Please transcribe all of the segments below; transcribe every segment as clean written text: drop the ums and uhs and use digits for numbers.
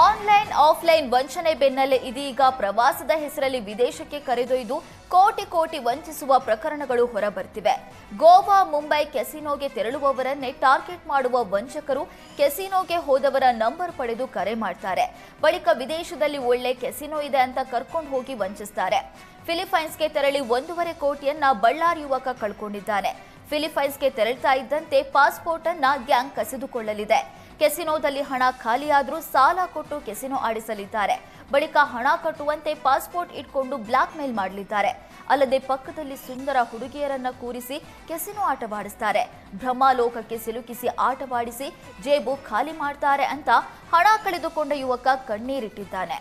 Online offline ವಂಚನೆ ಬೆನ್ನಲ್ಲೇ ಇದೀಗ ಪ್ರವಾಸದ ಹೆಸರಲ್ಲಿ ವಿದೇಶಕ್ಕೆ ಕರೆದೊಯ್ದು ಕೋಟಿ ವಂಚಿಸುವ ಪ್ರಕರಣಗಳು ಹೊರಬರ್ತಿವೆ. ಗೋವಾ, ಮುಂಬೈ ಕೆಸಿನೋಗೆ ತೆರಳುವವರನ್ನೇ ಟಾರ್ಗೆಟ್ ಮಾಡುವ ವಂಚಕರು ಕೆಸಿನೋಗೆ ಹೋದವರ ನಂಬರ್ ಪಡೆದು ಕರೆ ಮಾಡ್ತಾರೆ. ಬಳಿಕ ವಿದೇಶದಲ್ಲಿ ಒಳ್ಳೆ ಕೆಸಿನೋ ಇದೆ ಅಂತ ಕರ್ಕೊಂಡು ಹೋಗಿ ವಂಚಿಸ್ತಾರೆ. ಫಿಲಿಪೈನ್ಸ್ಗೆ ತೆರಳಿ 1.5 ಕೋಟಿಯನ್ನ ಬಳ್ಳಾರಿ ಯುವಕ ಕಳ್ಕೊಂಡಿದ್ದಾನೆ. ಫಿಲಿಪೈನ್ಸ್ಗೆ ತೆರಳ್ತಾ ಇದ್ದಂತೆ ಪಾಸ್ಪೋರ್ಟ್ ಅನ್ನ ಗ್ಯಾಂಗ್ ಕಸಿದುಕೊಳ್ಳಲಿದೆ. ಕೆಸಿನೋದಲ್ಲಿ ಹಣ ಖಾಲಿಯಾದರೂ ಸಾಲ ಕೊಟ್ಟು ಕೆಸಿನೋ ಆಡಿಸಲಿದ್ದಾರೆ. ಬಳಿಕ ಹಣ ಕಟ್ಟುವಂತೆ ಪಾಸ್ಪೋರ್ಟ್ ಇಟ್ಕೊಂಡು ಬ್ಲಾಕ್ ಮೇಲ್ ಮಾಡಲಿದ್ದಾರೆ. ಅಲ್ಲದೆ ಪಕ್ಕದಲ್ಲಿ ಸುಂದರ ಹುಡುಗಿಯರನ್ನ ಕೂರಿಸಿ ಕೆಸಿನೋ ಆಟವಾಡಿಸ್ತಾರೆ. ಭ್ರಮಾಲೋಕಕ್ಕೆ ಸಿಲುಕಿಸಿ ಆಟವಾಡಿಸಿ ಜೇಬು ಖಾಲಿ ಮಾಡ್ತಾರೆ ಅಂತ ಹಣ ಕಳೆದುಕೊಂಡ ಯುವಕ ಕಣ್ಣೀರಿಟ್ಟಿದ್ದಾನೆ.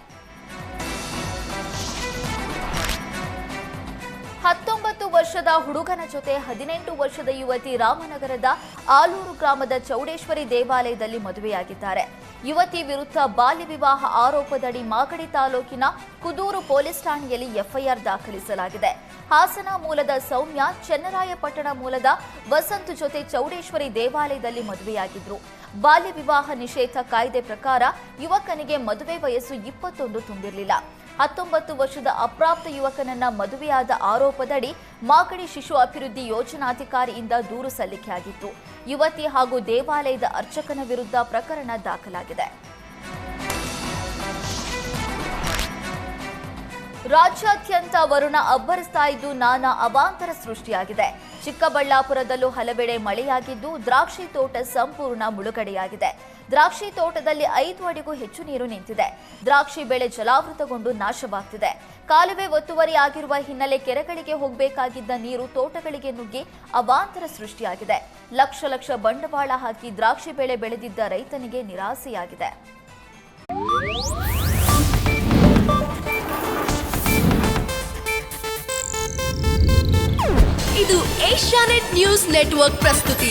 19 ವರ್ಷದ ಹುಡುಗನ ಜೊತೆ 18 ವರ್ಷದ ಯುವತಿ ರಾಮನಗರದ ಆಲೂರು ಗ್ರಾಮದ ಚೌಡೇಶ್ವರಿ ದೇವಾಲಯದಲ್ಲಿ ಮದುವೆಯಾಗಿದ್ದಾರೆ. ಯುವತಿ ವಿರುದ್ಧ ಬಾಲ್ಯ ವಿವಾಹ ಆರೋಪದಡಿ ಮಾಗಡಿ ತಾಲೂಕಿನ ಕುದೂರು ಪೊಲೀಸ್ ಠಾಣೆಯಲ್ಲಿ ಎಫ್ಐಆರ್ ದಾಖಲಿಸಲಾಗಿದೆ. ಹಾಸನ ಮೂಲದ ಸೌಮ್ಯ, ಚನ್ನರಾಯಪಟ್ಟಣ ಮೂಲದ ವಸಂತ್ ಜೊತೆ ಚೌಡೇಶ್ವರಿ ದೇವಾಲಯದಲ್ಲಿ ಮದುವೆಯಾಗಿದ್ರು. ಬಾಲ್ಯ ವಿವಾಹ ನಿಷೇಧ ಕಾಯ್ದೆ ಪ್ರಕಾರ ಯುವಕನಿಗೆ ಮದುವೆ ವಯಸ್ಸು 21 ತುಂಬಿರಲಿಲ್ಲ. 19 ವರ್ಷದ ಅಪ್ರಾಪ್ತ ಯುವಕನನ್ನ ಮದುವೆಯಾದ ಆರೋಪದಡಿ ಮಾಗಡಿ ಶಿಶು ಅಭಿವೃದ್ಧಿ ಯೋಜನಾಧಿಕಾರಿಯಿಂದ ದೂರು ಸಲ್ಲಿಕೆಯಾಗಿತ್ತು. ಯುವತಿ ಹಾಗೂ ದೇವಾಲಯದ ಅರ್ಚಕನ ವಿರುದ್ಧ ಪ್ರಕರಣ ದಾಖಲಾಗಿದೆ. ರಾಜ್ಯಾದ್ಯಂತ ವರುಣ ಅಬ್ಬರಿಸ್ತಾ ಇದ್ದು ನಾನಾ ಅವಾಂತರ ಸೃಷ್ಟಿಯಾಗಿದೆ. ಚಿಕ್ಕಬಳ್ಳಾಪುರದಲ್ಲೂ ಹಲವೆಡೆ ಮಳೆಯಾಗಿದ್ದು ದ್ರಾಕ್ಷಿ ತೋಟ ಸಂಪೂರ್ಣ ಮುಳುಗಡೆಯಾಗಿದೆ. ದ್ರಾಕ್ಷಿ ತೋಟದಲ್ಲಿ 5 ಅಡಿಗೂ ಹೆಚ್ಚು ನೀರು ನಿಂತಿದೆ. ದ್ರಾಕ್ಷಿ ಬೆಳೆ ಜಲಾವೃತಗೊಂಡು ನಾಶವಾಗ್ತಿದೆ. ಕಾಲುವೆ ಒತ್ತುವರಿ ಆಗಿರುವ ಹಿನ್ನೆಲೆ ಕೆರೆಗಳಿಗೆ ಹೋಗಬೇಕಾಗಿದ್ದ ನೀರು ತೋಟಗಳಿಗೆ ನುಗ್ಗಿ ಅವಾಂತರ ಸೃಷ್ಟಿಯಾಗಿದೆ. ಲಕ್ಷ ಬಂಡವಾಳ ಹಾಕಿ ದ್ರಾಕ್ಷಿ ಬೆಳೆ ಬೆಳೆದಿದ್ದ ರೈತನಿಗೆ ನಿರಾಸೆಯಾಗಿದೆ. ಇದು ಏಷ್ಯಾನೆಟ್ ನ್ಯೂಸ್ ನೆಟ್ವರ್ಕ್ ಪ್ರಸ್ತುತಿ.